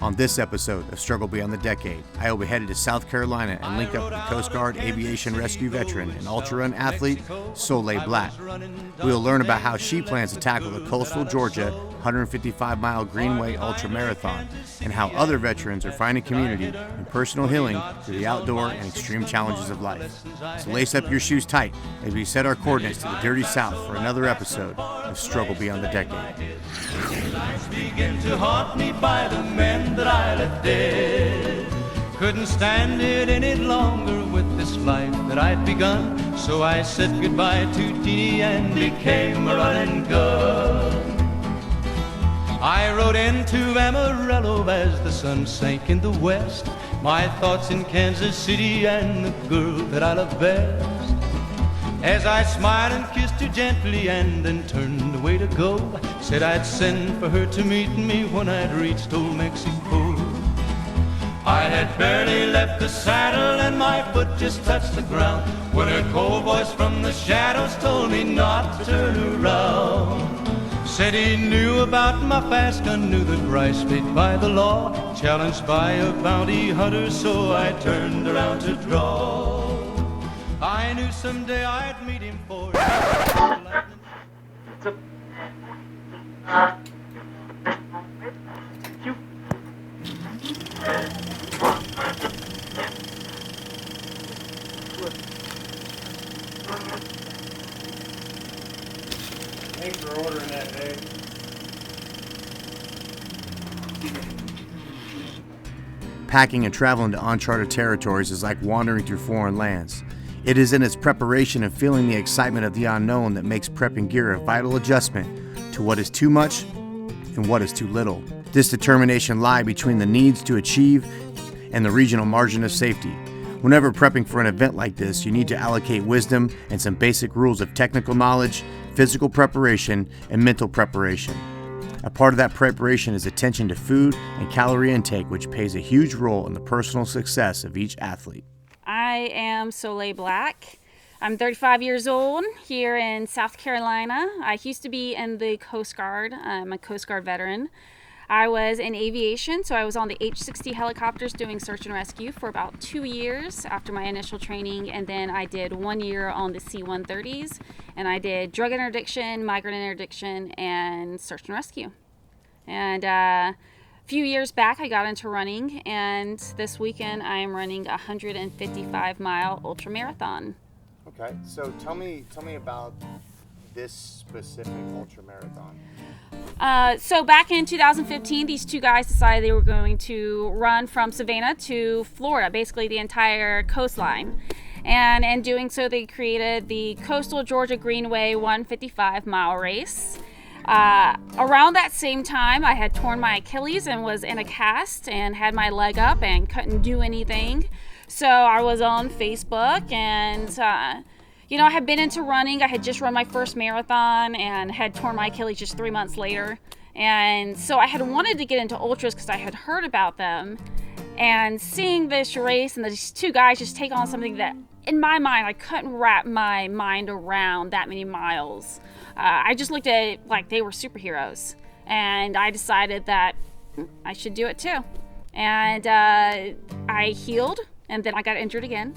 On this episode of Struggle Beyond the Decade, I will be headed to South Carolina and link up with Coast Guard aviation rescue veteran and ultra-run athlete, Soleil Black. We will learn about how she plans to tackle the coastal Georgia 155-mile Greenway Ultra Marathon and how other veterans are finding community and personal healing through the outdoor and extreme challenges of life. So lace up your shoes tight as we set our coordinates to the Dirty South for another episode of Struggle Beyond the Decade. Lights begin to haunt me by the men that I left dead. Couldn't stand it any longer with this life that I'd begun. So I said goodbye to Teeny and became a running gun. I rode into Amarillo as the sun sank in the west. My thoughts in Kansas City and the girl that I love best. As I smiled and kissed her gently and then turned away to go, said I'd send for her to meet me when I'd reached old Mexico. I had barely left the saddle and my foot just touched the ground when a cold voice from the shadows told me not to turn around. Said he knew about my fast gun, knew the price paid by the law, challenged by a bounty hunter, so I turned around to draw. I knew someday I'd meet him for Thanks for ordering that, Dave. Packing and traveling to uncharted territories is like wandering through foreign lands. It is in its preparation and feeling the excitement of the unknown that makes prepping gear a vital adjustment to what is too much and what is too little. This determination lies between the needs to achieve and the regional margin of safety. Whenever prepping for an event like this, you need to allocate wisdom and some basic rules of technical knowledge, physical preparation, and mental preparation. A part of that preparation is attention to food and calorie intake, which plays a huge role in the personal success of each athlete. I am Soleil Black. I'm 35 years old here in South Carolina. I used to be in the Coast Guard. I'm a Coast Guard veteran. I was in aviation, so I was on the H-60 helicopters doing search and rescue for about 2 years after my initial training, and then I did 1 year on the C-130s, and I did drug interdiction, migrant interdiction, and search and rescue. And a few years back, I got into running, and this weekend I am running a 155-mile ultra marathon. Okay, so tell me about this specific ultra marathon. So back in 2015, these two guys decided they were going to run from Savannah to Florida, basically the entire coastline. And in doing so, they created the Coastal Georgia Greenway 155-mile race. Around that same time, I had torn my Achilles and was in a cast and had my leg up and couldn't do anything. So I was on Facebook and, I had been into running. I had just run my first marathon and had torn my Achilles just 3 months later. And so I had wanted to get into ultras because I had heard about them. And seeing this race and these two guys just take on something that, in my mind, I couldn't wrap my mind around that many miles. I just looked at it like they were superheroes. And I decided that I should do it too. And I healed, and then I got injured again,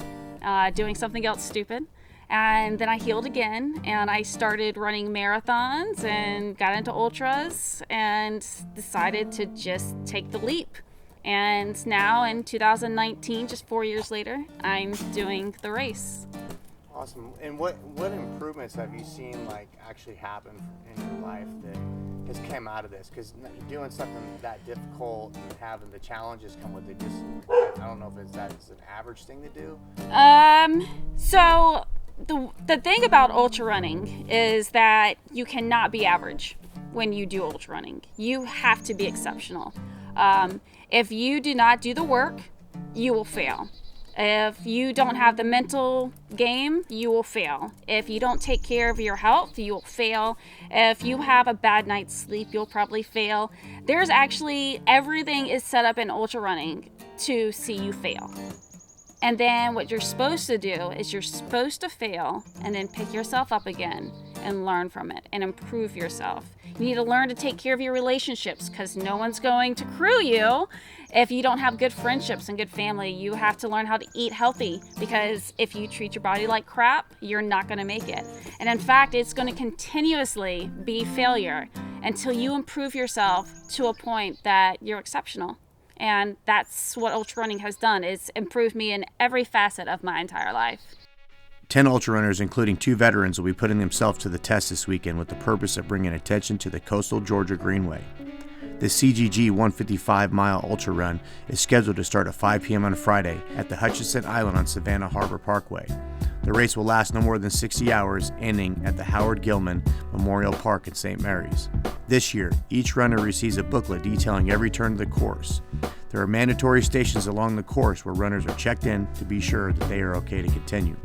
doing something else stupid. And then I healed again, and I started running marathons and got into ultras and decided to just take the leap. And now in 2019, just 4 years later, I'm doing the race. Awesome. And what improvements have you seen actually happen in your life that has come out of this? Because doing something that difficult and having the challenges come with it, I don't know if that's an average thing to do. So the thing about ultra running is that you cannot be average when you do ultra running. You have to be exceptional. If you do not do the work, you will fail. If you don't have the mental game, you will fail. If you don't take care of your health, you will fail. If you have a bad night's sleep, you'll probably fail. There's actually, everything is set up in ultra running to see you fail. And then what you're supposed to do is you're supposed to fail and then pick yourself up again and learn from it and improve yourself. You need to learn to take care of your relationships, because no one's going to crew you if you don't have good friendships and good family. You have to learn how to eat healthy, because if you treat your body like crap, you're not going to make it. And in fact, it's going to continuously be failure until you improve yourself to a point that you're exceptional. And that's what ultra running has done, is improved me in every facet of my entire life. 10 ultra runners, including 2 veterans, will be putting themselves to the test this weekend with the purpose of bringing attention to the coastal Georgia Greenway. The CGG 155-mile ultra run is scheduled to start at 5 p.m. on Friday at the Hutchinson Island on Savannah Harbor Parkway. The race will last no more than 60 hours, ending at the Howard Gilman Memorial Park in St. Mary's. This year, each runner receives a booklet detailing every turn of the course. There are mandatory stations along the course where runners are checked in to be sure that they are okay to continue.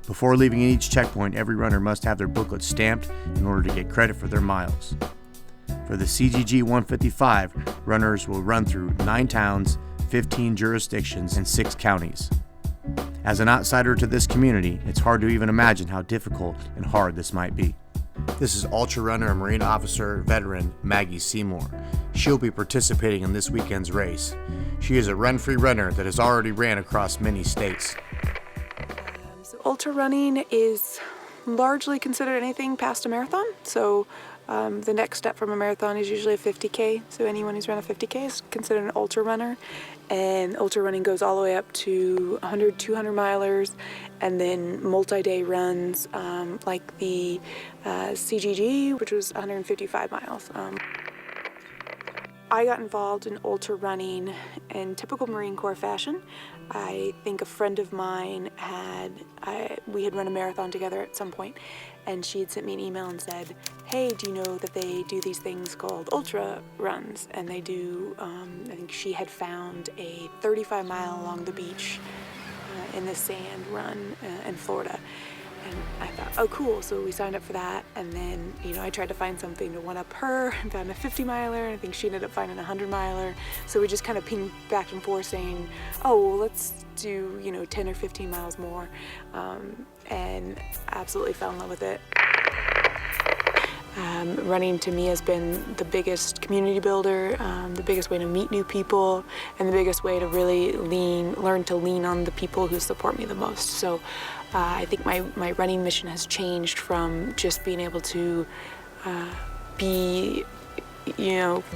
Before leaving each checkpoint, every runner must have their booklet stamped in order to get credit for their miles. For the CGG 155, runners will run through 9 towns, 15 jurisdictions, and 6 counties. As an outsider to this community, it's hard to even imagine how difficult and hard this might be. This is ultra runner and Marine officer veteran Maggie Seymore. She'll be participating in this weekend's race. She is a run-free runner that has already ran across many states. Ultra running is largely considered anything past a marathon. So the next step from a marathon is usually a 50K. So anyone who's run a 50K is considered an ultra runner. And ultra running goes all the way up to 100, 200 milers, and then multi-day runs like the CGG, which was 155 miles. I got involved in ultra running in typical Marine Corps fashion. I think a friend of mine we had run a marathon together at some point, and she had sent me an email and said, hey, do you know that they do these things called ultra runs? And they do, I think she had found a 35-mile along the beach in the sand run in Florida. And I thought, oh, cool. So we signed up for that. And then, I tried to find something to one up her and found a 50-miler. And I think she ended up finding a 100-miler. So we just kind of pinged back and forth saying, oh, well, let's do, 10 or 15 miles more. And absolutely fell in love with it. Running to me has been the biggest community builder, the biggest way to meet new people, and the biggest way to really learn to lean on the people who support me the most. So I think my running mission has changed from just being able to be,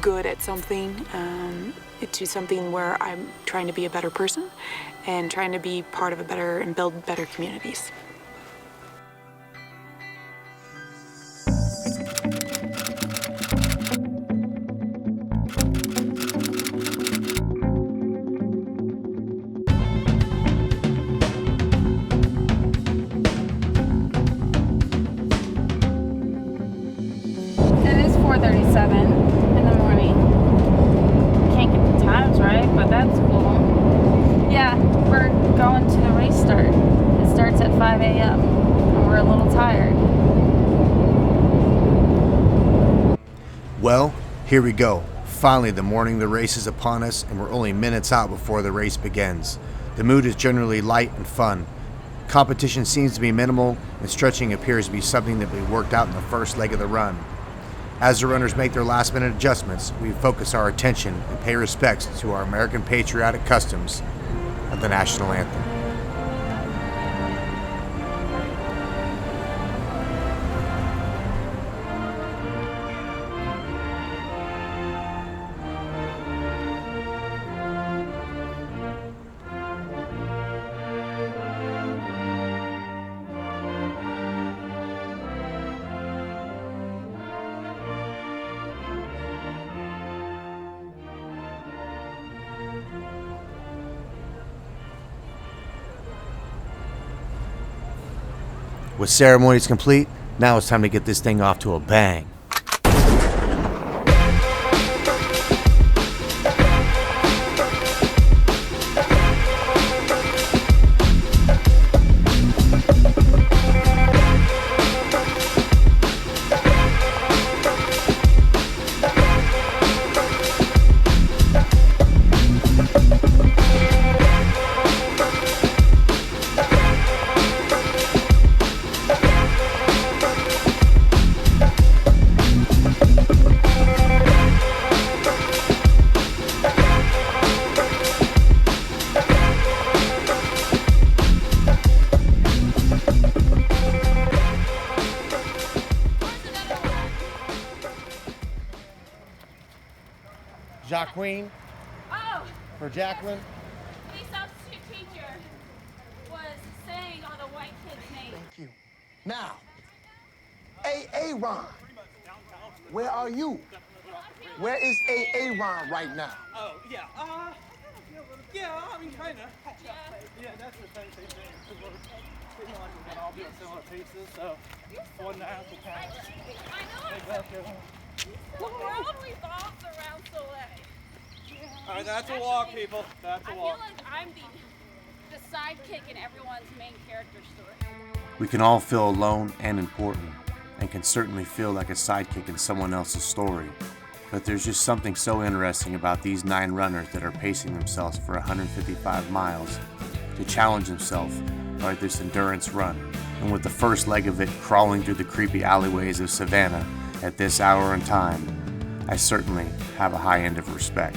good at something to something where I'm trying to be a better person and trying to be part of and build better communities. In the morning. Can't get the times right, but that's cool. Yeah, we're going to the race start. It starts at 5 a.m. and we're a little tired. Well, here we go. Finally, the morning of the race is upon us, and we're only minutes out before the race begins. The mood is generally light and fun. Competition seems to be minimal, and stretching appears to be something that will be worked out in the first leg of the run. As the runners make their last-minute adjustments, we focus our attention and pay respects to our American patriotic customs of the national anthem. With ceremonies complete, now it's time to get this thing off to a bang. Queen Oh, for Jacqueline. the substitute teacher was saying all the white kid's name. Thank you. Now, Ron, where are you? Where is Ron right now? Oh, yeah. Yeah, I mean, kind of. Yeah, that's the same thing. We're gonna all be on similar pieces, so one and a half will pass. I know. The world revolves around Soleil. All right, that's a walk, people. That's a I feel walk. like I'm the sidekick in everyone's main character story. We can all feel alone and important, and can certainly feel like a sidekick in someone else's story. But there's just something so interesting about these 9 runners that are pacing themselves for 155 miles to challenge themselves by this endurance run. And with the first leg of it crawling through the creepy alleyways of Savannah at this hour and time, I certainly have a high end of respect.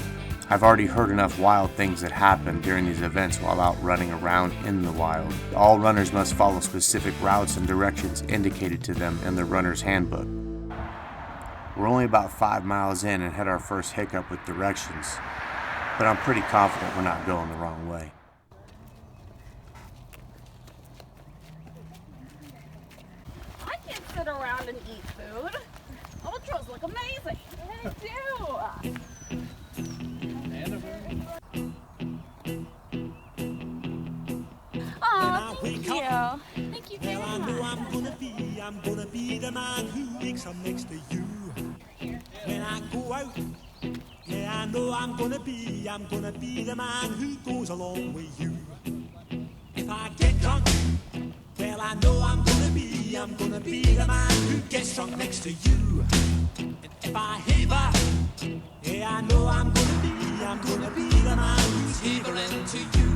I've already heard enough wild things that happen during these events while out running around in the wild. All runners must follow specific routes and directions indicated to them in the runner's handbook. We're only about 5 miles in and had our first hiccup with directions, but I'm pretty confident we're not going the wrong way. I can't sit around and eat food. Ultras look amazing. They do. Oh, thank you. Thank you very much. I'm gonna be the man who wakes up next to you. When I go out, yeah, I know I'm gonna be the man who goes along with you. If I get drunk, well, I know I'm gonna be the man who gets drunk next to you. And if I haver, yeah, I know I'm gonna be the man who's havering to you.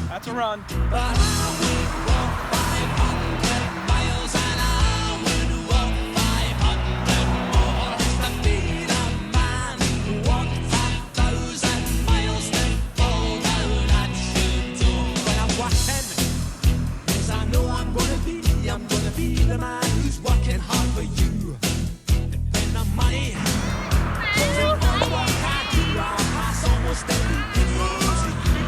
That's a run. But I would walk 500 miles and I would walk 500 more just to be the man who walked 1,000 miles to fall down at your door. When I'm walking, 'cause I know I'm gonna be the man who's working hard for you. And when the money comes in for the work I do, I'll pass almost every penny to you.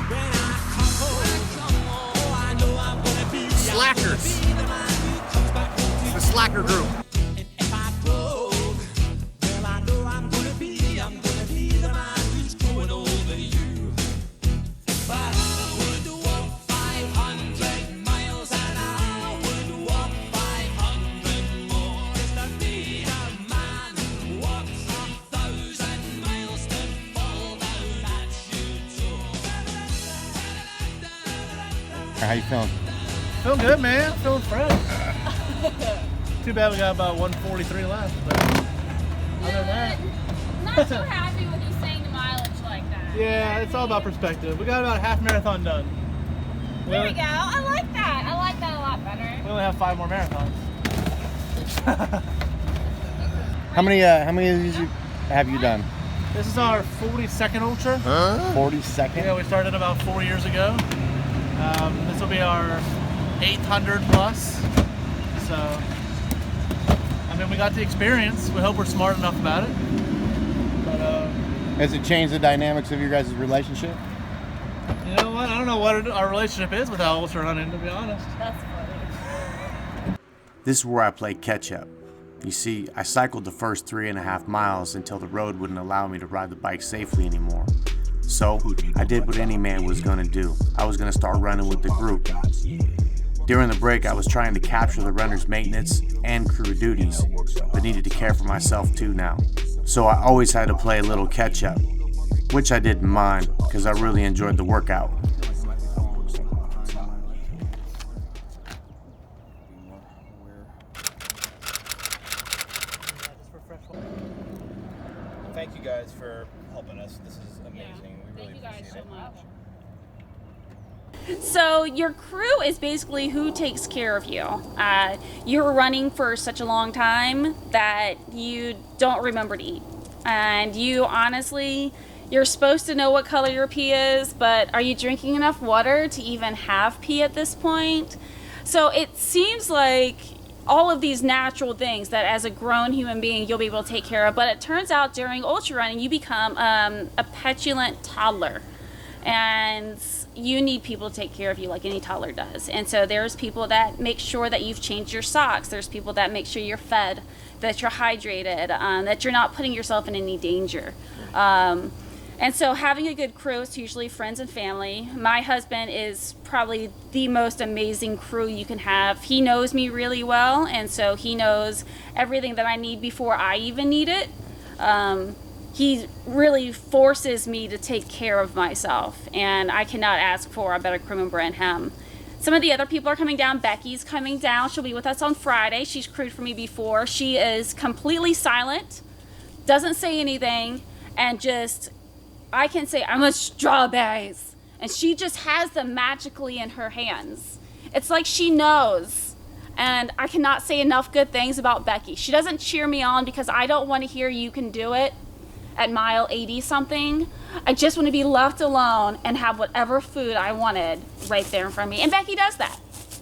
When I come home, oh, I know I'm gonna be Slackers. the man who comes back home to The Slacker Group. and if I broke, well, I know I'm gonna be the man who's going over you. But I would walk 500 miles and I would walk 500 more just to be the man who walks 1,000 miles to fall down at your door. How you feeling? Feeling good, man. Feeling fresh. Too bad we got about 143 left, but other than that. Not too happy with you saying the mileage like that. Yeah, it's all about perspective. We got about a half marathon done. There we go. I like that. I like that a lot better. We only have 5 more marathons. How many of these have you done? This is our 42nd ultra. 42nd? Yeah, we started about 4 years ago. This will be our 800 plus. So, I mean, we got the experience. We hope we're smart enough about it. But, Has it changed the dynamics of your guys' relationship? you know what? I don't know what our relationship is without ultra running, to be honest. That's funny. This is where I play catch up. You see, I cycled the first 3.5 miles until the road wouldn't allow me to ride the bike safely anymore. So, I did what any man was gonna do. I was gonna start running with the group. During the break, I was trying to capture the runner's maintenance and crew duties, but needed to care for myself too now. So I always had to play a little catch up, which I didn't mind, because I really enjoyed the workout. Thank you guys for helping us. This is amazing. We really Thank you guys appreciate so it. much. So your crew is basically who takes care of you. You're running for such a long time that you don't remember to eat. And you honestly, you're supposed to know what color your pee is, but are you drinking enough water to even have pee at this point? So it seems like all of these natural things that as a grown human being you'll be able to take care of. But it turns out during ultra running you become a petulant toddler, and you need people to take care of you like any toddler does. And so there's people that make sure that you've changed your socks. There's people that make sure you're fed, that you're hydrated, that you're not putting yourself in any danger. And so having a good crew is usually friends and family. My husband is probably the most amazing crew you can have. He knows me really well, and so he knows everything that I need before I even need it. He really forces me to take care of myself, and I cannot ask for a better crew member than him. Some of the other people are coming down. Becky's coming down. She'll be with us on Friday. She's crewed for me before. She is completely silent, doesn't say anything, and just, I can say, I'm a strawberries. And she just has them magically in her hands. It's like she knows. And I cannot say enough good things about Becky. She doesn't cheer me on because I don't want to hear you can do it at mile 80 something. I just want to be left alone and have whatever food I wanted right there in front of me. And Becky does that.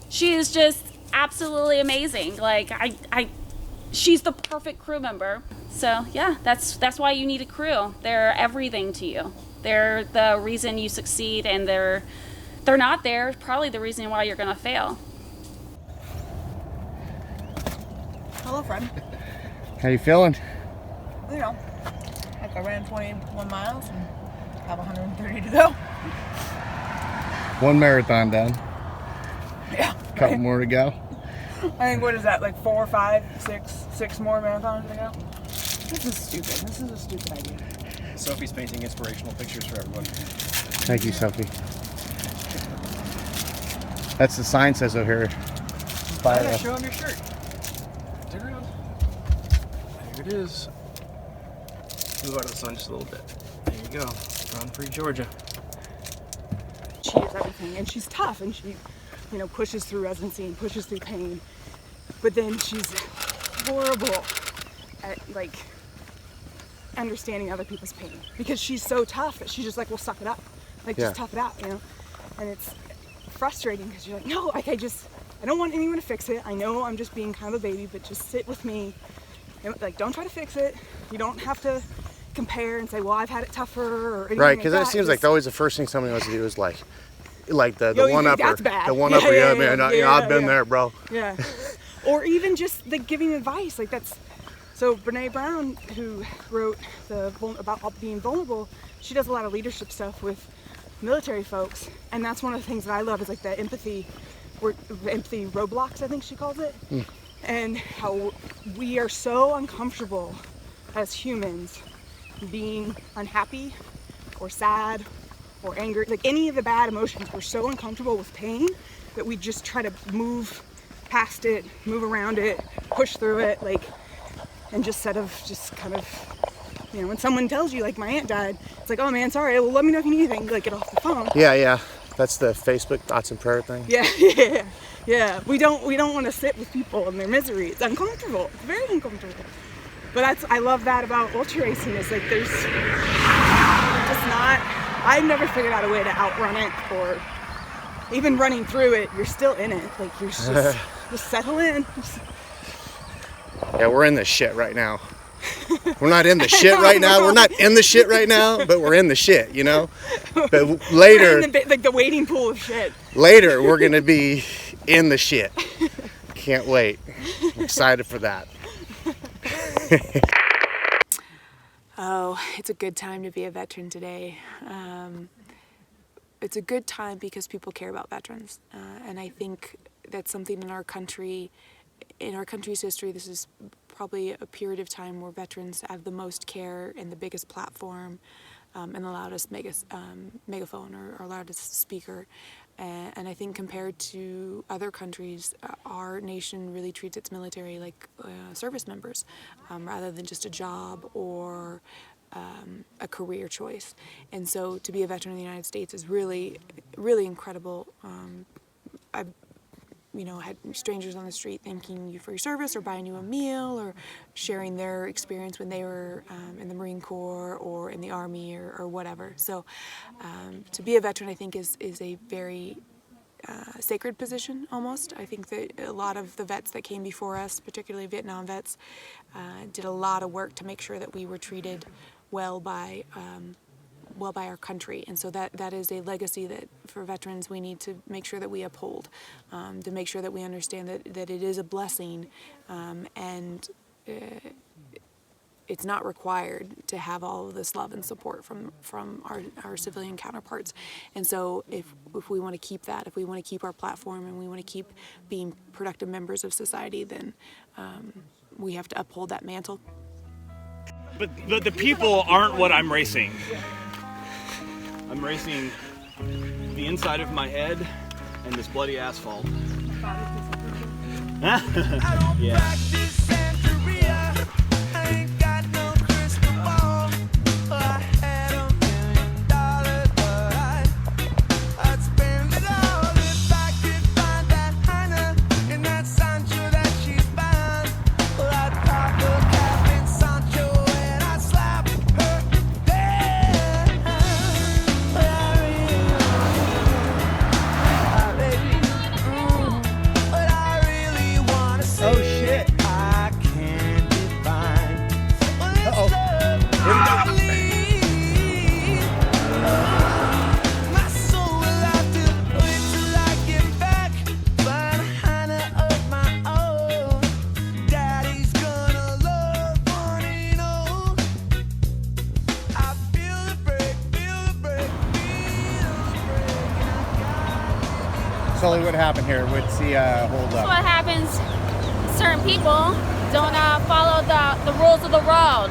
She is just absolutely amazing. Like she's the perfect crew member. So yeah, that's why you need a crew. They're everything to you. They're the reason you succeed, and they're not there, probably the reason why you're gonna fail. Hello, friend. How you feeling? You know, like I ran 21 miles and have 130 to go. One marathon done. Yeah. Couple more to go. I think, what is that, like 4, 5, 6 more marathons to go? This is stupid. This is a stupid idea. Sophie's painting inspirational pictures for everyone. Thank you, Sophie. That's the sign says over here. Yeah, show him your shirt. Turn around. There it is. Move out of the sun just a little bit. There you go. Run free Georgia. She is everything, and she's tough, and she, pushes through residency and pushes through pain. But then she's horrible at, understanding other people's pain, because she's so tough that she's just like, well, suck it up. Just tough it out, And it's frustrating because you're like, no, I don't want anyone to fix it. I know I'm just being kind of a baby, but just sit with me. Don't try to fix it. You don't have to compare and say, well, I've had it tougher or anything. Right, because like it seems like always the first thing somebody wants to do is like the Yo, one upper. that's bad. The one upper, yeah, man. I've been there, bro. Yeah. Or even just giving advice. So Brene Brown, who wrote about being vulnerable, she does a lot of leadership stuff with military folks, and that's one of the things that I love is the empathy roadblocks, I think she calls it, and how we are so uncomfortable as humans being unhappy or sad or angry, any of the bad emotions. We're so uncomfortable with pain that we just try to move past it, move around it, push through it, and just kind of, when someone tells you, my aunt died, it's like, oh man, sorry, well, let me know if you need anything, get off the phone. Yeah. That's the Facebook thoughts and prayer thing. Yeah. We don't want to sit with people in their misery. It's uncomfortable. It's very uncomfortable. But I love that about ultra racing is there's just not, I've never figured out a way to outrun it, or even running through it, you're still in it. You're just settle in. Yeah, we're in this shit right now. We're not in the shit right now. We're not in the shit right now, but we're in the shit, But later, the wading pool of shit. Later, we're gonna be in the shit. Can't wait. I'm excited for that. Oh, it's a good time to be a veteran today. It's a good time because people care about veterans, and I think that's something in our country's history. This is probably a period of time where veterans have the most care and the biggest platform, and the loudest megaphone or loudest speaker. And I think compared to other countries, our nation really treats its military like service members, rather than just a job or a career choice. And so to be a veteran in the United States is really, really incredible. I've had strangers on the street thanking you for your service, or buying you a meal, or sharing their experience when they were in the Marine Corps or in the Army or whatever. So to be a veteran, I think, is a very sacred position almost. I think that a lot of the vets that came before us, particularly Vietnam vets, did a lot of work to make sure that we were treated well by our country, and so that is a legacy that for veterans we need to make sure that we uphold, to make sure that we understand that it is a blessing, and it's not required to have all of this love and support from our civilian counterparts. And so if we want to keep that, if we want to keep our platform and we want to keep being productive members of society, then we have to uphold that mantle. But the people aren't what I'm racing. I'm racing the inside of my head and this bloody asphalt. Yeah. Santaria, I ain't got no crystal ball. I had $1 million, but I'd spend it all if I could find that Hannah in that Sancho that she's found. Well, I'd pop a cap in Sancho and I'd slap her down. But I really wanna say. Oh shit. I can't define. Uh-oh. My soul will have to wait till I get back. Find a Hannah of my own. Daddy's gonna love one and all. I feel the break, feel the break, feel the break. Sully, what happened here? What's the hold So up? what happens, certain people don't follow the rules of the road,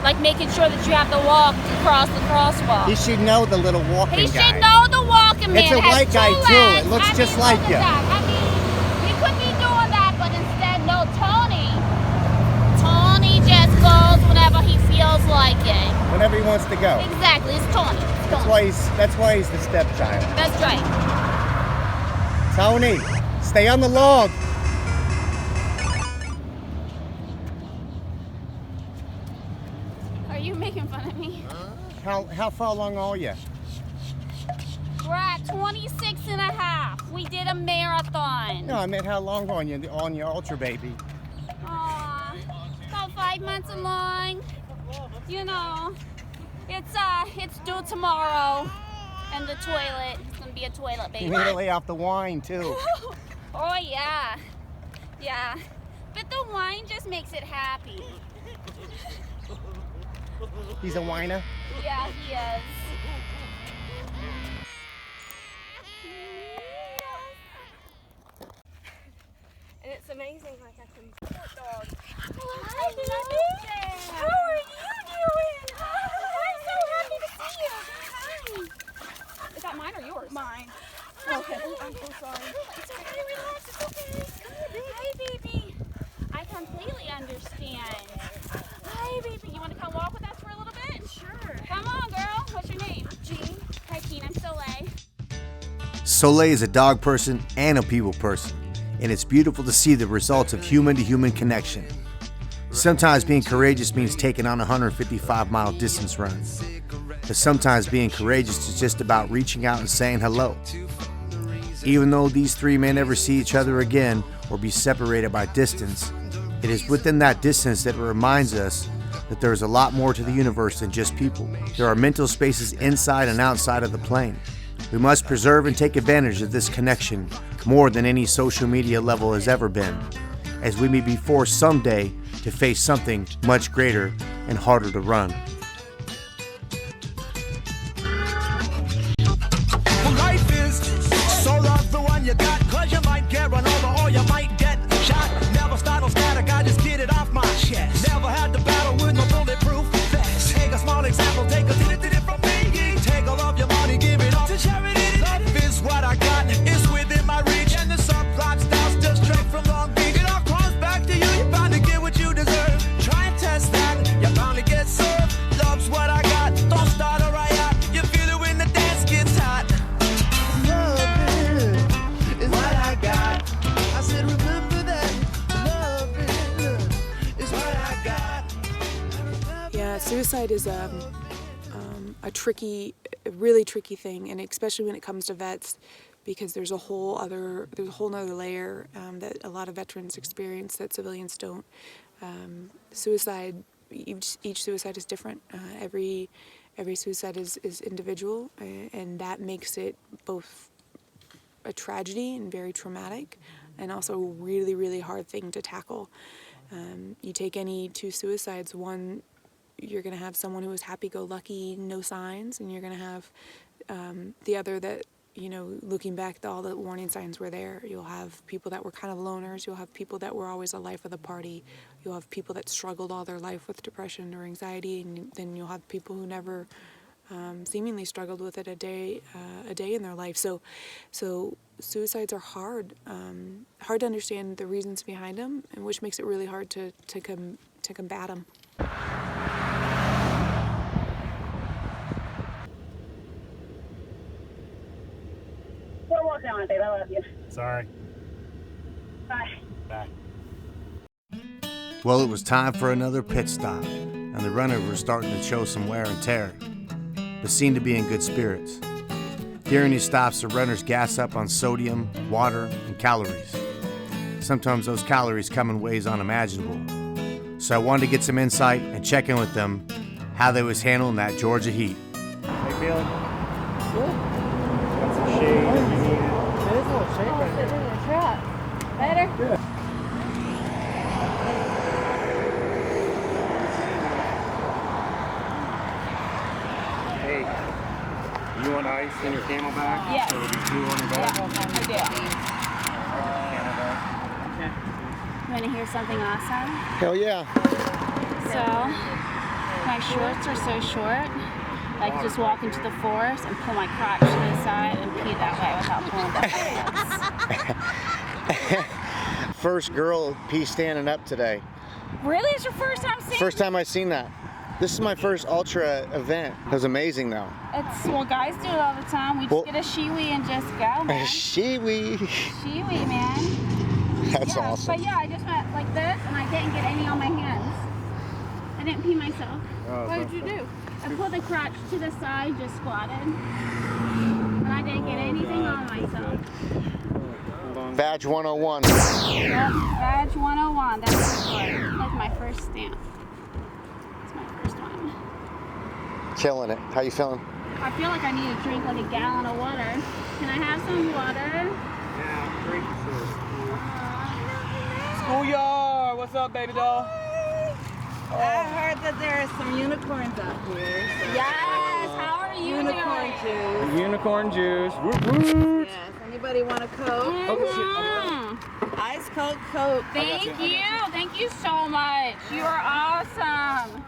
like making sure that you have to walk across the crosswalk. You should know the little walking He guy. should know the walking man. It's a has white guy, two too. It legs. looks just like look you. at that. I mean, we could be doing that, but instead, no, Tony. Tony just goes whenever he feels like it. Whenever he wants to go. Exactly, it's Tony. It's That's Tony. why he's the stepchild. That's right. Tony, stay on the log. Are you making fun of me? How far along are you? We're at 26 and a half. We did a marathon. No, I meant how long on your ultra baby. Aw, about 5 months along. You know, it's due tomorrow. And the toilet. It's gonna be a toilet baby. You need to lay off the wine too. Oh yeah. Yeah. But the wine just makes it happy. He's a whiner. Yeah, he is. And it's amazing, like I can dog. Hi, baby. How are you doing? I'm so happy to see you. Hi. Is that mine or yours? Mine. Okay. I'm so sorry. It's okay, relax. It's okay. Hi, baby. I completely understand. Hi, baby. You want to come walk with us for a little bit? Sure. Come on, girl. What's your name? Jean. Hi, Jean. I'm Soleil. Soleil is a dog person and a people person, and it's beautiful to see the results of human-to-human connection. Sometimes being courageous means taking on a 155-mile distance run, but sometimes being courageous is just about reaching out and saying hello. Even though these three may never see each other again or be separated by distance, it is within that distance that it reminds us that there is a lot more to the universe than just people. There are mental spaces inside and outside of the plane. We must preserve and take advantage of this connection more than any social media level has ever been, as we may be forced someday to face something much greater and harder to run. Well, life is so love the one you got, 'cause you might get run over or you might get shot. Never start no static, I just get it off my chest. Never had to battle with no bulletproof vest. Take a small example, take a little from me. Take all of your money, give it up to charity. Love is what I got, it's within my reach. And the subplot starts just straight from Long Beach. It all comes back to you, you bound to get what you deserve. Try and test that, you bound to get served. Love's what I got, don't start a riot. You feel it when the dance gets hot. Love is what I got. I said remember that. Love is what I got. Yeah, suicide is a really tricky thing, and especially when it comes to vets, because there's a whole nother layer that a lot of veterans experience that civilians don't. Suicide, each suicide is different. Every suicide is individual, and that makes it both a tragedy and very traumatic, and also a really, really hard thing to tackle. You take any two suicides, one, you're going to have someone who is happy-go-lucky, no signs, and you're going to have the other that, you know, looking back, all the warning signs were there. You'll have people that were kind of loners. You'll have people that were always the life of the party. You'll have people that struggled all their life with depression or anxiety, and then you'll have people who never seemingly struggled with it a day in their life. So suicides are hard to understand the reasons behind them, and which makes it really hard to combat them. We'll walk down it, babe. I love you. Sorry. Bye. Bye. Well, it was time for another pit stop, and the runners were starting to show some wear and tear, but seemed to be in good spirits. During these stops, the runners gas up on sodium, water, and calories. Sometimes those calories come in ways unimaginable. So I wanted to get some insight and check in with them how they was handling that Georgia heat. How you feeling? Good. Got some shade if you need it. It is a little shade right there. in the truck. Better? Good. Hey, you want ice in your Camelback? Yes. So it'll be 2 on your back? Yeah, I do. You want to hear something awesome? Hell yeah. So, my shorts are so short, I can just walk into the forest and pull my crotch to the side and pee that way without pulling my pants. First girl pee standing up today. Really? It's your first time seeing First time I've seen that. This is my first ultra event. It was amazing though. Well, guys do it all the time. We just get a shiwi and just go, man. Shiwi. Shiwi, man. That's awesome. But yeah, I just went like this and I didn't get any on my hands. I didn't pee myself. What did you do? I pulled the crotch to the side, just squatted. And I didn't get anything on myself. Badge 101. Yep, badge 101. That's like my first stamp. That's my first one. Killing it. How you feeling? I feel like I need to drink like a gallon of water. Can I have some water? Yeah, drink this. Schoolyard, what's up, baby doll? I heard that there are some unicorns out here. So. Yes, how are you Unicorn doing? juice. Unicorn juice. Woot woot. Yes, anybody want a Coke? Ice Coke, Coke. Thank you. Thank you so much. You are awesome.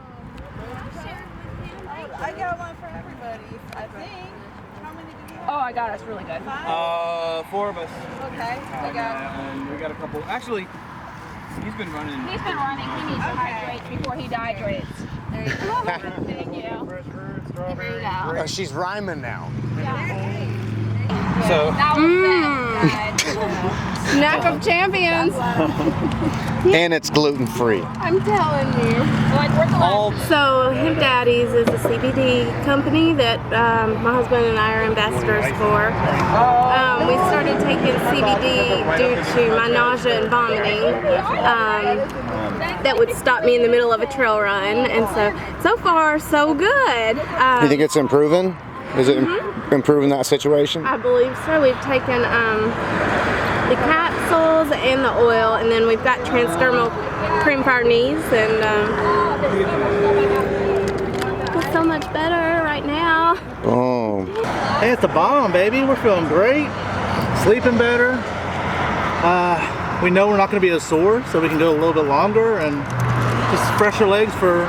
I got one for everybody, I think. How many do you have? Oh, I got us really good. 4 of us. Okay, I got. And we got a couple. Actually, he's been running. He's been running. He needs to hydrate before he dehydrates. There you go. Thank you. Fresh fruit, There strawberry. you go. Oh, she's rhyming now. So. That was it. Snack of champions. And it's gluten-free. I'm telling you. Like, where's the last? So Hemp Daddies is a CBD company that my husband and I are ambassadors for. We started taking CBD due to my nausea and vomiting that would stop me in the middle of a trail run, and so far so good. You think it's improving? Is it improving that situation? I believe so. We've taken the capsules and the oil, and then we've got transdermal cream for our knees, and it's so much better right now. Oh. Hey, it's the bomb, baby. We're feeling great, sleeping better. We know we're not going to be as sore, so we can go a little bit longer, and just fresher legs for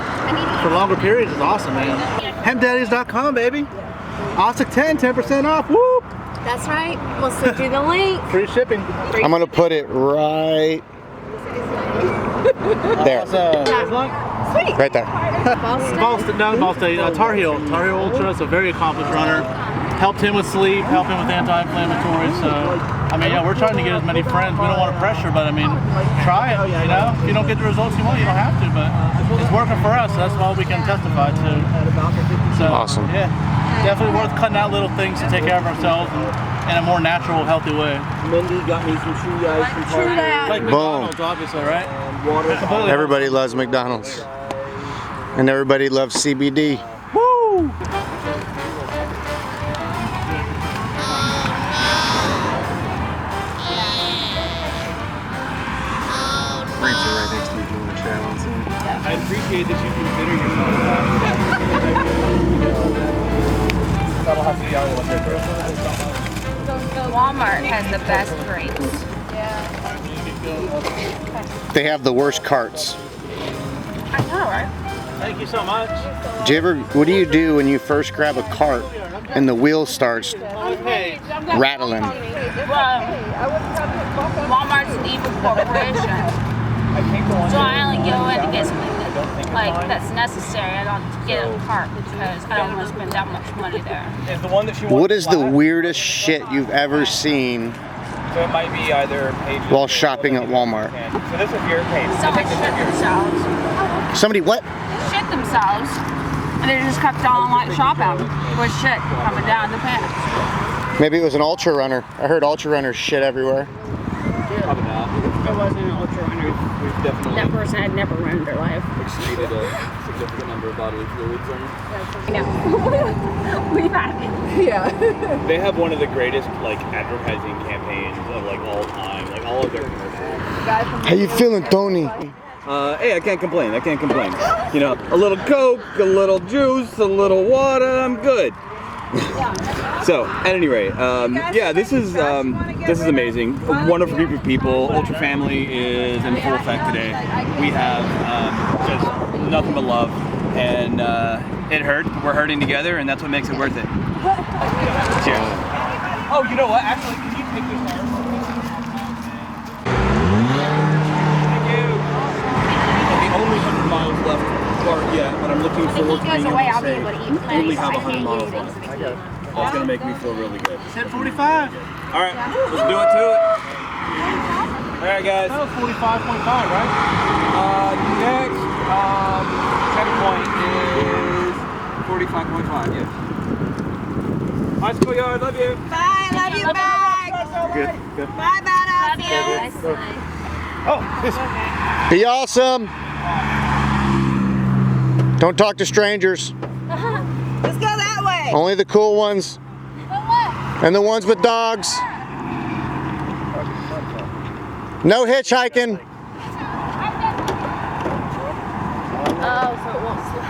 longer periods is awesome, man. HempDaddies.com, baby. Ostic 10% off. Whoop! That's right. We'll send you the link. Free shipping. I'm gonna put it right there. Sweet. Right there. Boston, Tar Heel Ultra is a very accomplished runner. Helped him with sleep, helped him with anti-inflammatory. So, I mean, yeah, we're trying to get as many friends. We don't want to pressure, but I mean, try it. You know, if you don't get the results you want, you don't have to. But it's working for us. So that's all we can testify to. So, Awesome. Yeah, definitely worth cutting out little things to take care of ourselves in a more natural, healthy way. Mindy got me some chewy ice from Target. Like McDonald's, obviously, right? Water. Everybody loves McDonald's. And everybody loves CBD. Woo! Right next to you if you want to try one soon. I appreciate that you consider yourself That'll have to be on Walmart has the best grapes. They have the worst carts. I know, right? Thank you so much. What do you do when you first grab a cart and the wheel starts rattling? Walmart's an evil corporation. So I only go in to get something that's necessary. I don't get a cart because I don't want to spend that much money there. Is the one that she wants What is the weirdest shit you've ever seen So it might be either pages while shopping at Walmart? So this is your page. Someone shit themselves. Somebody what? Shit themselves. And they just kept on like shopping with shit coming down the pants. Maybe it was an ultra runner. I heard ultra runners shit everywhere. Probably not. It wasn't an ultra runner. We've definitely That person had never run their life. exceeded a significant number of bodily fluids on it. No. We've had it. Yeah. They have one of the greatest like advertising campaigns of like all time. Like all of their commercials. How you feeling, Tony? Hey, I can't complain. I can't complain. You know, a little Coke, a little juice, a little water. I'm good. So, at any rate, yeah, this is amazing. A wonderful group of people. Ultra Family is in full effect today. We have just nothing but love, and it hurt. We're hurting together, and that's what makes it worth it. Cheers. Oh, you know what? Actually, can you take this card? Thank you. The only 100 miles left. Yeah, but I'm looking forward to being able to say we only have 100 miles left. That's gonna make me feel really good. 10:45. All right, let's do it to it. All right, guys. That was 45.5, right? Next checkpoint is 45.5. Yes. High school yard. Love you. Bye, love you back. Good. Good. Bye, badass. Oh, Be awesome. Don't talk to strangers. Let's go that way. Only the cool ones. And the ones with dogs. No hitchhiking. Oh, so it won't slide.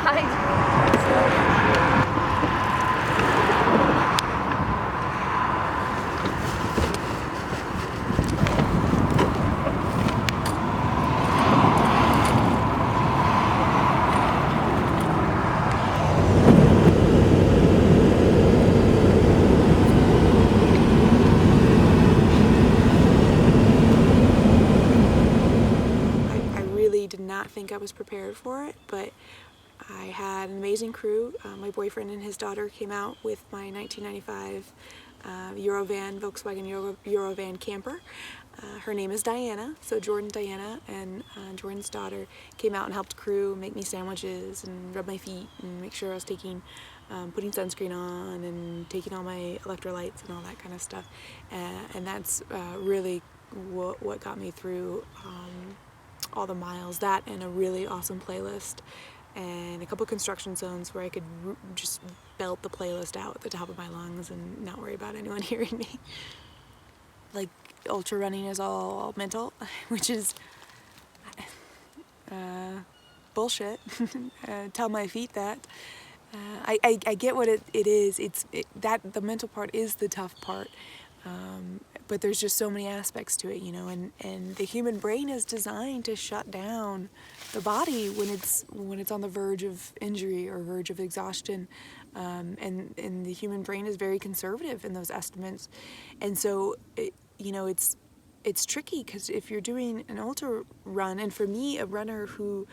think I was prepared for it, but I had an amazing crew. My boyfriend and his daughter came out with my 1995 Eurovan, Volkswagen Eurovan camper. Her name is Diana, so Diana, and Jordan's daughter came out and helped crew, make me sandwiches and rub my feet and make sure I was taking, putting sunscreen on and taking all my electrolytes and all that kind of stuff. And that's really what got me through all the miles. That and a really awesome playlist and a couple construction zones where I could just belt the playlist out at the top of my lungs and not worry about anyone hearing me. Like, ultra running is all mental, which is bullshit. Tell my feet that. I get what it is. That the mental part is the tough part. But there's just so many aspects to it, you know, and the human brain is designed to shut down the body when it's on the verge of injury or verge of exhaustion, and the human brain is very conservative in those estimates, and so it's tricky because if you're doing an ultra run, and for me, a runner who,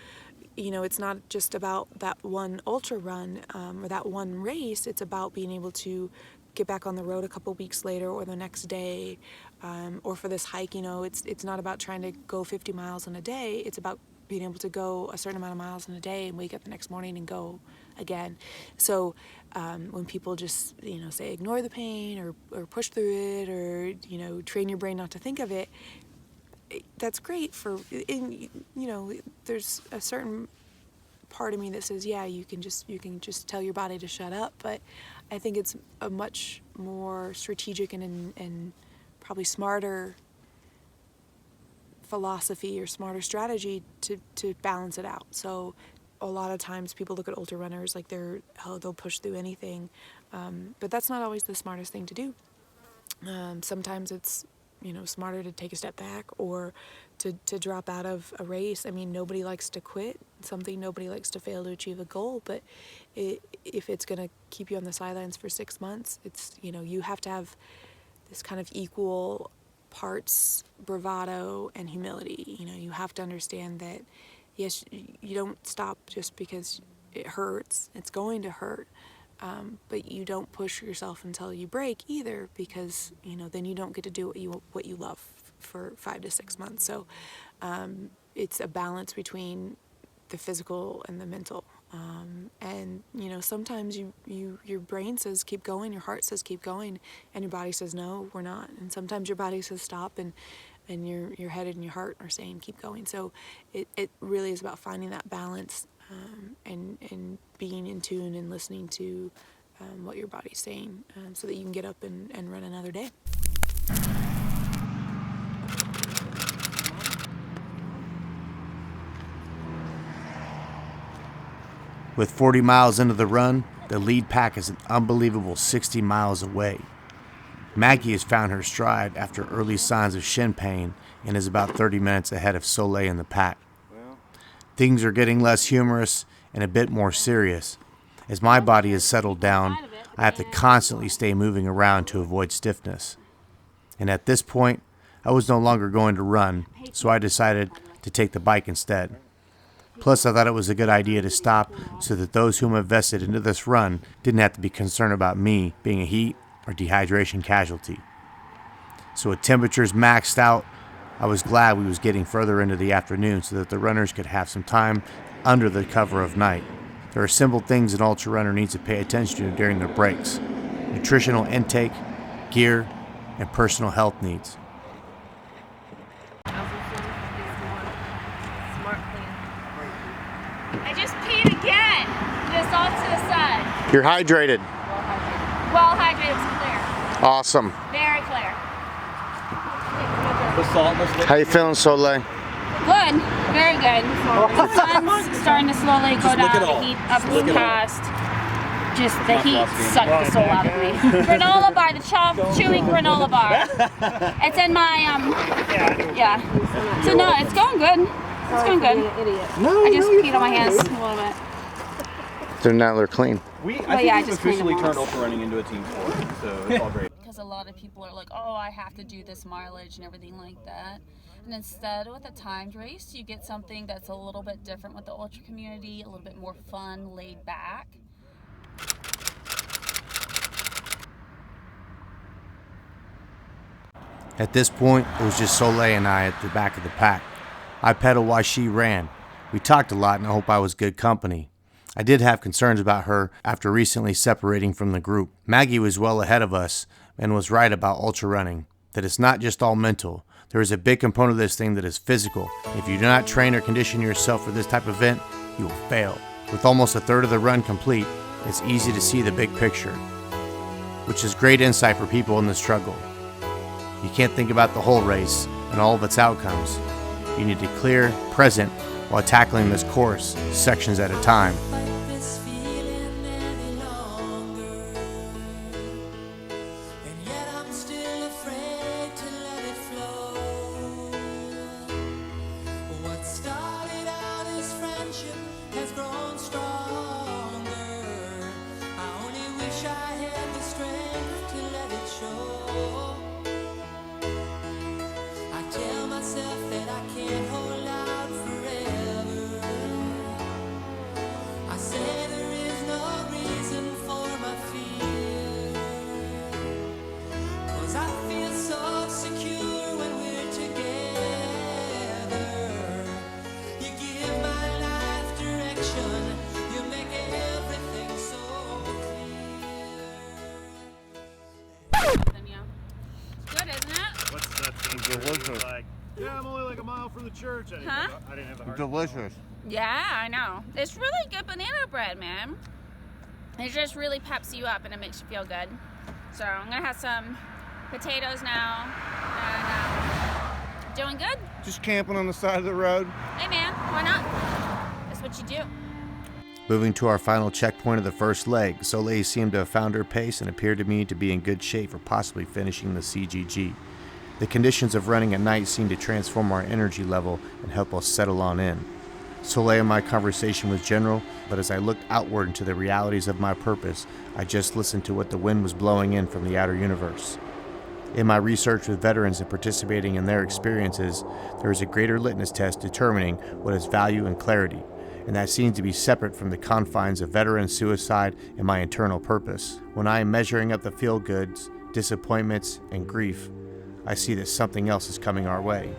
you know, it's not just about that one ultra run or that one race, it's about being able to get back on the road a couple weeks later or the next day, or for this hike, you know, it's not about trying to go 50 miles in a day, it's about being able to go a certain amount of miles in a day and wake up the next morning and go again. So when people just, say ignore the pain or push through it or, train your brain not to think of it, that's great there's a certain part of me that says, yeah, you can just tell your body to shut up. But I think it's a much more strategic and probably smarter philosophy or smarter strategy to balance it out. So a lot of times people look at ultra runners like they'll push through anything, but that's not always the smartest thing to do. Sometimes it's smarter to take a step back or to drop out of a race. I mean, nobody likes to quit something, nobody likes to fail to achieve a goal, but if it's going to keep you on the sidelines for 6 months, it's you have to have this kind of equal parts bravado and humility. You have to understand that yes, you don't stop just because it hurts. It's going to hurt. But you don't push yourself until you break either, because then you don't get to do what you love for 5 to 6 months. So it's a balance between the physical and the mental. And sometimes your brain says keep going, your heart says keep going, and your body says no, we're not. And sometimes your body says stop, and your head and your heart are saying keep going. So it really is about finding that balance. And being in tune and listening to what your body's saying, so that you can get up and run another day. With 40 miles into the run, the lead pack is an unbelievable 60 miles away. Maggie has found her stride after early signs of shin pain and is about 30 minutes ahead of Soleil in the pack. Things are getting less humorous and a bit more serious. As my body has settled down, I have to constantly stay moving around to avoid stiffness. And at this point, I was no longer going to run, so I decided to take the bike instead. Plus, I thought it was a good idea to stop so that those whom invested into this run didn't have to be concerned about me being a heat or dehydration casualty. So with temperatures maxed out, I was glad we was getting further into the afternoon so that the runners could have some time under the cover of night. There are simple things an ultra runner needs to pay attention to during their breaks: nutritional intake, gear, and personal health needs. I just peed again. Just off to the side. You're hydrated. Well hydrated, it's clear. Awesome. Very clear. How you feeling, Soleil? Good. Very good. The sun's starting to slowly go down. The heat up past. Just the heat sucked the soul out of me. Granola bar, the chewy granola bar. It's in my yeah. So no, it's going good. It's going good. I just peed on my hands a little bit. They're clean. I think we've officially turned ultra running into a team sport, so it's all great. Because a lot of people are like, oh, I have to do this mileage and everything like that. And instead, with a timed race, you get something that's a little bit different with the ultra community, a little bit more fun, laid back. At this point, it was just Soleil and I at the back of the pack. I pedaled while she ran. We talked a lot, and I hope I was good company. I did have concerns about her after recently separating from the group. Maggie was well ahead of us and was right about ultra running, that it's not just all mental. There is a big component of this thing that is physical. If you do not train or condition yourself for this type of event, you will fail. With almost a third of the run complete, it's easy to see the big picture, which is great insight for people in the struggle. You can't think about the whole race and all of its outcomes. You need to clear present while tackling this course, sections at a time. I Yeah, I'm only like a mile from the church. I didn't have the heart. Delicious. Yeah, I know. It's really good banana bread, man. It just really peps you up and it makes you feel good. So I'm gonna have some potatoes now, and doing good. Just camping on the side of the road. Hey man, why not? That's what you do. Moving to our final checkpoint of the first leg, Soleil seemed to have found her pace and appeared to me to be in good shape for possibly finishing the CGG. The conditions of running at night seemed to transform our energy level and help us settle on in. Soleil and my conversation was general, but as I looked outward into the realities of my purpose, I just listened to what the wind was blowing in from the outer universe. In my research with veterans and participating in their experiences, there is a greater litmus test determining what is value and clarity, and that seems to be separate from the confines of veteran suicide and my internal purpose. When I am measuring up the feel-goods, disappointments, and grief, I see that something else is coming our way.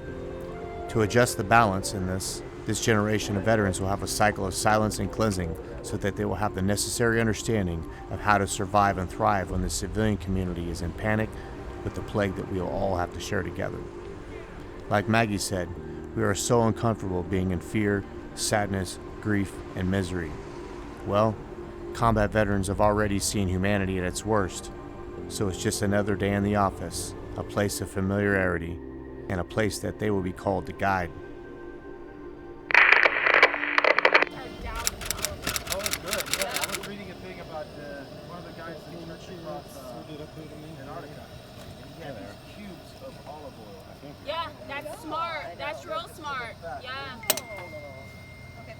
To adjust the balance in this generation of veterans will have a cycle of silence and cleansing so that they will have the necessary understanding of how to survive and thrive when the civilian community is in panic with the plague that we will all have to share together. Like Maggie said, we are so uncomfortable being in fear, sadness, grief, and misery. Well, combat veterans have already seen humanity at its worst, so it's just another day in the office, a place of familiarity, and a place that they will be called to guide. Yeah, that's smart. That's real smart. Yeah.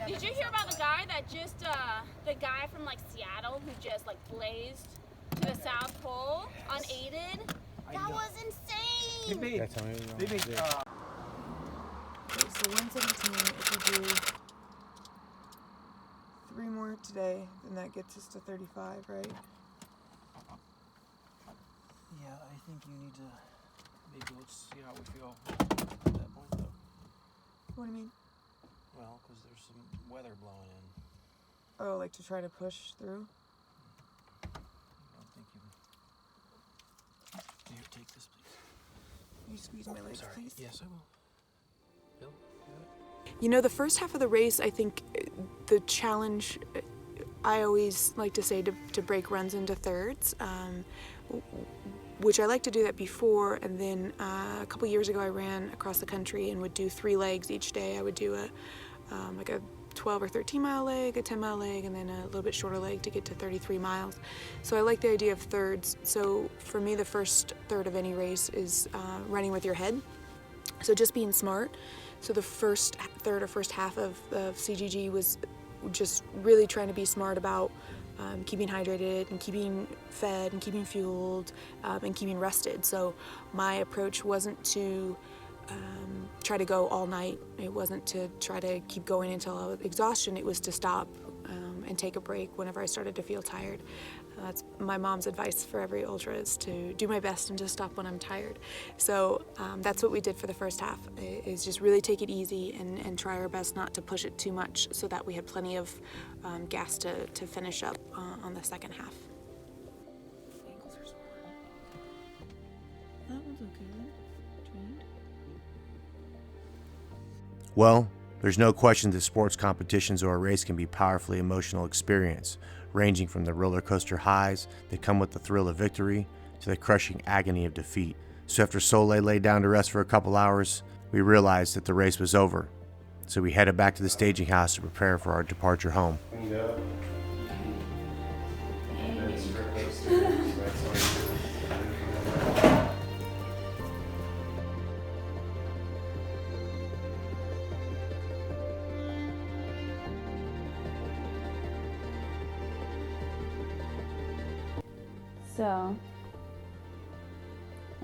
Did you hear about the guy that just, the guy from like Seattle who just like blazed to the South Pole unaided? That was insane. Okay, so 117, if you do 3 more today, then that gets us to 35, right? Yeah, I think you need to, maybe let's see how we feel at that point though. What do you mean? Well, because there's some weather blowing in. Oh, like to try to push through? I don't think you... Here, take this, please. Can you squeeze my legs, please? Yes, I will. Bill, You know, the first half of the race, I think the challenge, I always like to say to break runs into thirds, which I like to do that before, and then a couple years ago I ran across the country and would do 3 legs each day. I would do like a 12 or 13 mile leg, a 10 mile leg, and then a little bit shorter leg to get to 33 miles. So I like the idea of thirds. So for me, the first third of any race is running with your head. So just being smart. So the first third or first half of CGG was just really trying to be smart about keeping hydrated and keeping fed and keeping fueled and keeping rested. So my approach wasn't to try to go all night. It wasn't to try to keep going until exhaustion. It was to stop and take a break whenever I started to feel tired. That's my mom's advice for every ultra, is to do my best and just stop when I'm tired. So that's what we did for the first half, is just really take it easy and try our best not to push it too much so that we had plenty of gas to finish up on the second half. Ankles are sore. That one's okay. Trained. Well, there's no question that sports competitions or a race can be a powerfully emotional experience, ranging from the roller coaster highs that come with the thrill of victory to the crushing agony of defeat. So after Soleil lay down to rest for a couple hours, we realized that the race was over. So we headed back to the staging house to prepare for our departure home. So,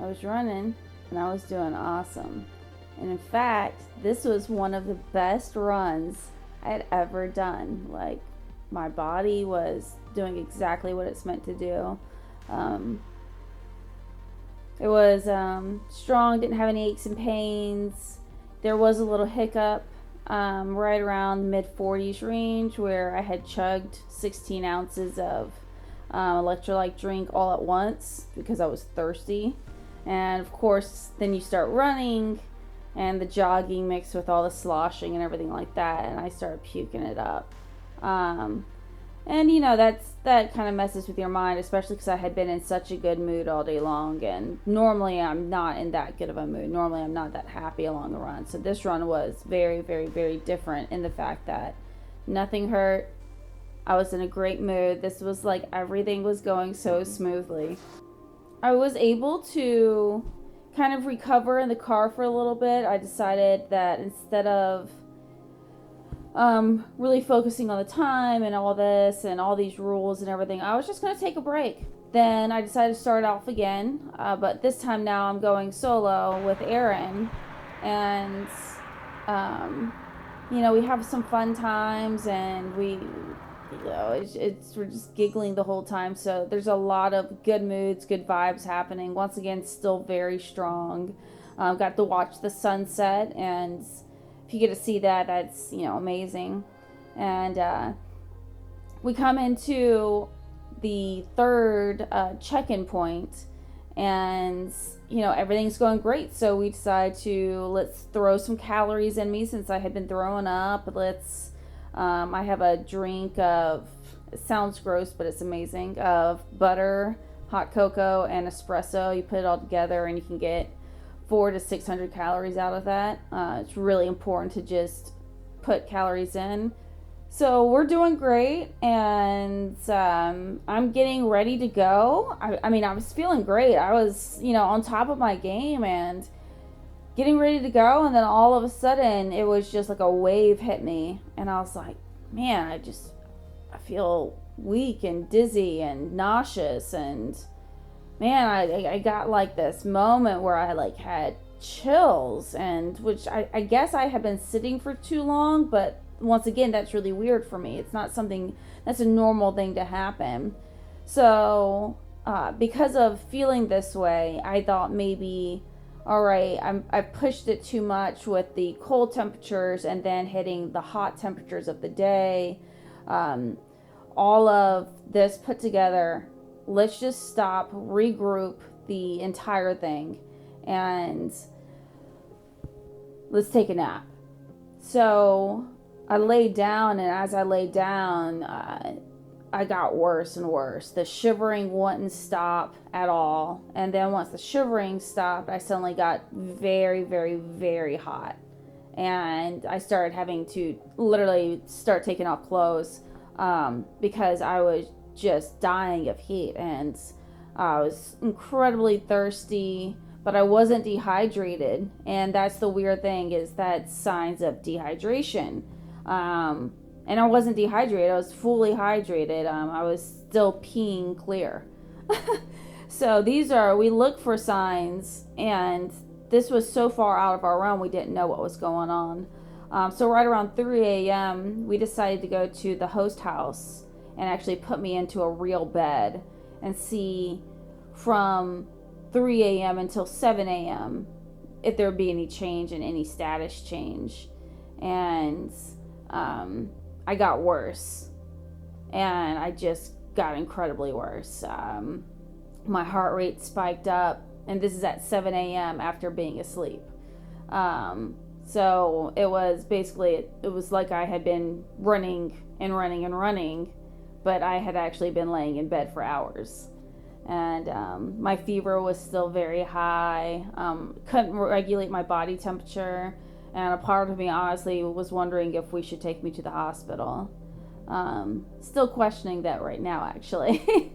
I was running and I was doing awesome. And in fact, this was one of the best runs I had ever done. Like, my body was doing exactly what it's meant to do. It was strong, didn't have any aches and pains. There was a little hiccup right around the mid-40s range where I had chugged 16 ounces of electrolyte drink all at once because I was thirsty. And of course, then you start running and the jogging mixed with all the sloshing and everything like that, and I started puking it up. And that kind of messes with your mind, especially because I had been in such a good mood all day long, and normally I'm not in that good of a mood. Normally I'm not that happy along the run. So this run was very, very, very different in the fact that nothing hurt. I was in a great mood. This was like everything was going so smoothly. I was able to kind of recover in the car for a little bit. I decided that instead of really focusing on the time and all this and all these rules and everything, I was just going to take a break. Then I decided to start off again, but this time now I'm going solo with Aaron, and we have some fun times, and we're just giggling the whole time. So there's a lot of good moods, good vibes happening. Once again, still very strong. Got to watch the sunset, and if you get to see that, that's amazing. And we come into the third check-in point, and everything's going great. So we decide to let's throw some calories in me since I had been throwing up. I have a drink of, it sounds gross, but it's amazing, of butter, hot cocoa, and espresso. You put it all together and you can get 400 to 600 calories out of that. It's really important to just put calories in. So we're doing great, and I'm getting ready to go. I was feeling great. I was, on top of my game and getting ready to go, and then all of a sudden it was just like a wave hit me, and I was like, man, I feel weak and dizzy and nauseous, and man, I got like this moment where I like had chills, and which I guess I had been sitting for too long, but once again, that's really weird for me. It's not something that's a normal thing to happen. So because of feeling this way, I thought maybe, all right, I pushed it too much with the cold temperatures and then hitting the hot temperatures of the day. All of this put together, let's just stop, regroup the entire thing, and let's take a nap. So I laid down, and as I laid down, I got worse and worse. The shivering wouldn't stop at all. And then once the shivering stopped, I suddenly got very, very, very hot. And I started having to literally start taking off clothes because I was just dying of heat. And I was incredibly thirsty, but I wasn't dehydrated. And that's the weird thing, is that signs of dehydration. And I wasn't dehydrated. I was fully hydrated. I was still peeing clear. So we look for signs, and this was so far out of our realm, we didn't know what was going on. So right around 3 a.m., we decided to go to the host house and actually put me into a real bed and see from 3 a.m. until 7 a.m. if there would be any change and any status change. And I got worse, and I just got incredibly worse. My heart rate spiked up, and this is at 7 a.m. after being asleep. So it was basically, it was like I had been running and running and running, but I had actually been laying in bed for hours. And my fever was still very high. Couldn't regulate my body temperature. And a part of me honestly was wondering if we should take me to the hospital. Still questioning that right now, actually.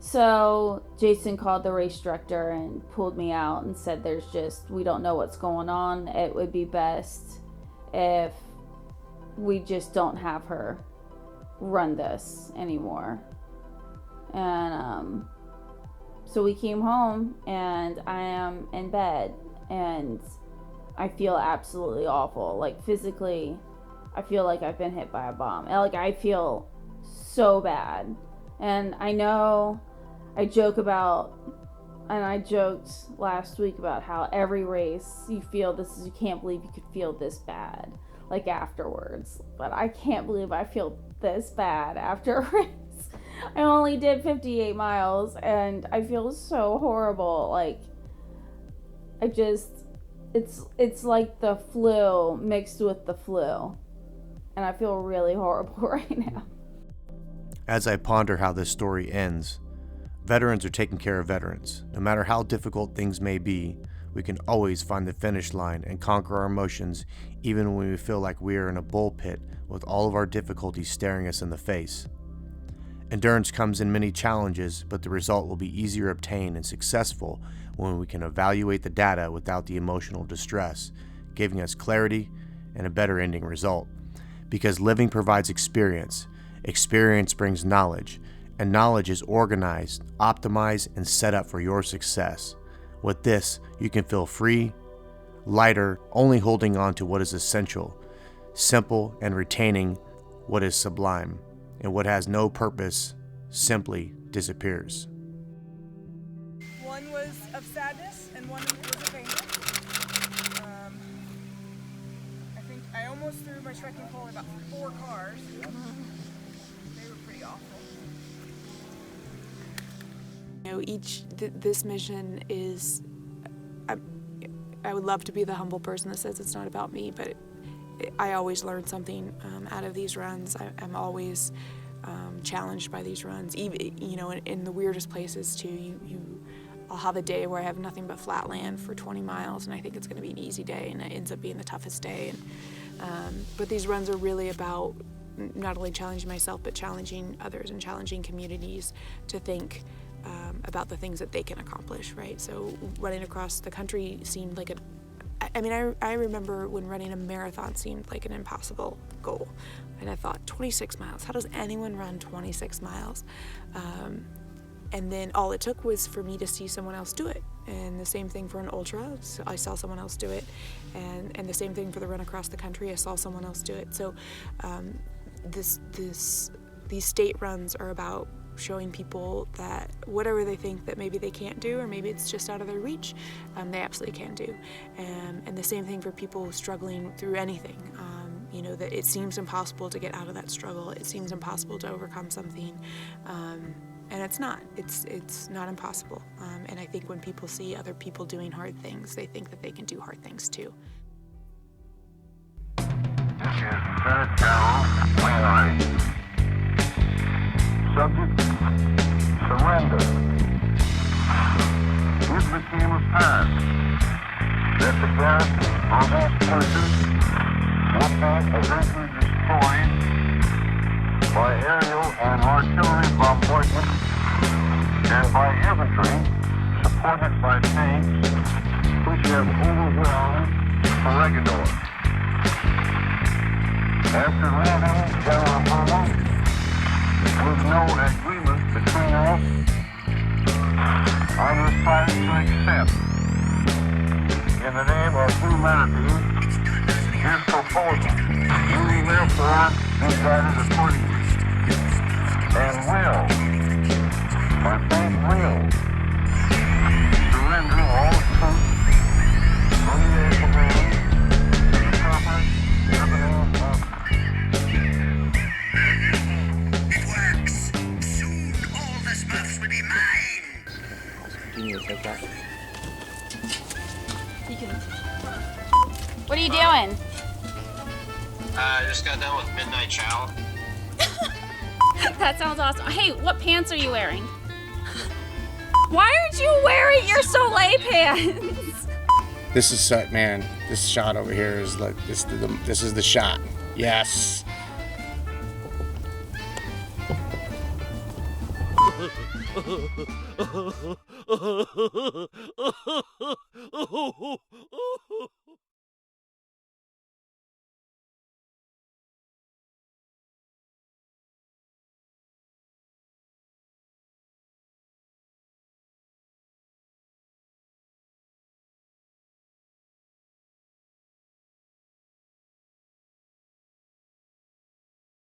So Jason called the race director and pulled me out and said, we don't know what's going on. It would be best if we just don't have her run this anymore. And so we came home, and I am in bed, and I feel absolutely awful. Like, physically, I feel like I've been hit by a bomb. Like, I feel so bad. And I know I joked last week about how every race you can't believe you could feel this bad, like, afterwards. But I can't believe I feel this bad after a race. I only did 58 miles, and I feel so horrible. Like, it's like the flu mixed with the flu. And I feel really horrible right now. As I ponder how this story ends, veterans are taking care of veterans. No matter how difficult things may be, we can always find the finish line and conquer our emotions even when we feel like we are in a bullpit with all of our difficulties staring us in the face. Endurance comes in many challenges, but the result will be easier obtained and successful when we can evaluate the data without the emotional distress, giving us clarity and a better ending result. Because living provides experience, experience brings knowledge, and knowledge is organized, optimized, and set up for your success. With this, you can feel free, lighter, only holding on to what is essential, simple, and retaining what is sublime, and what has no purpose simply disappears. One was of sadness and one was of anger. I think I almost threw my trekking pole at about 4 cars. They were pretty awful. You know, this mission is, I would love to be the humble person that says it's not about me, but I always learn something out of these runs. I'm always challenged by these runs, even, you know, in the weirdest places too. I'll have a day where I have nothing but flat land for 20 miles, and I think it's going to be an easy day, and it ends up being the toughest day. But these runs are really about not only challenging myself, but challenging others and challenging communities to think about the things that they can accomplish, right? So running across the country seemed like I remember when running a marathon seemed like an impossible goal. And I thought, 26 miles, how does anyone run 26 miles? And then all it took was for me to see someone else do it. And the same thing for an ultra, so I saw someone else do it. And the same thing for the run across the country, I saw someone else do it. So these state runs are about showing people that whatever they think that maybe they can't do, or maybe it's just out of their reach, they absolutely can do. And the same thing for people struggling through anything. You know, that it seems impossible to get out of that struggle. It seems impossible to overcome something. And it's not. It's not impossible. And I think when people see other people doing hard things, they think that they can do hard things too. This is Lieutenant General Wainwright. Subject, surrender. It became apparent that the garrison on these places would be eventually destroyed by aerial and artillery bombardment and by infantry supported by tanks which have overwhelmed Corregidor. After landing General Robbins, with no agreement between us, I decided to accept, in the name of humanity, his proposal. You will therefore be guided accordingly, and will, my faith will, surrender all troops from the command to the proper governing office. What are you doing? I just got done with midnight chow. That sounds awesome. Hey, what pants are you wearing? Why aren't you wearing your Soleil pants? This is man. This shot over here is like this is the shot. Yes.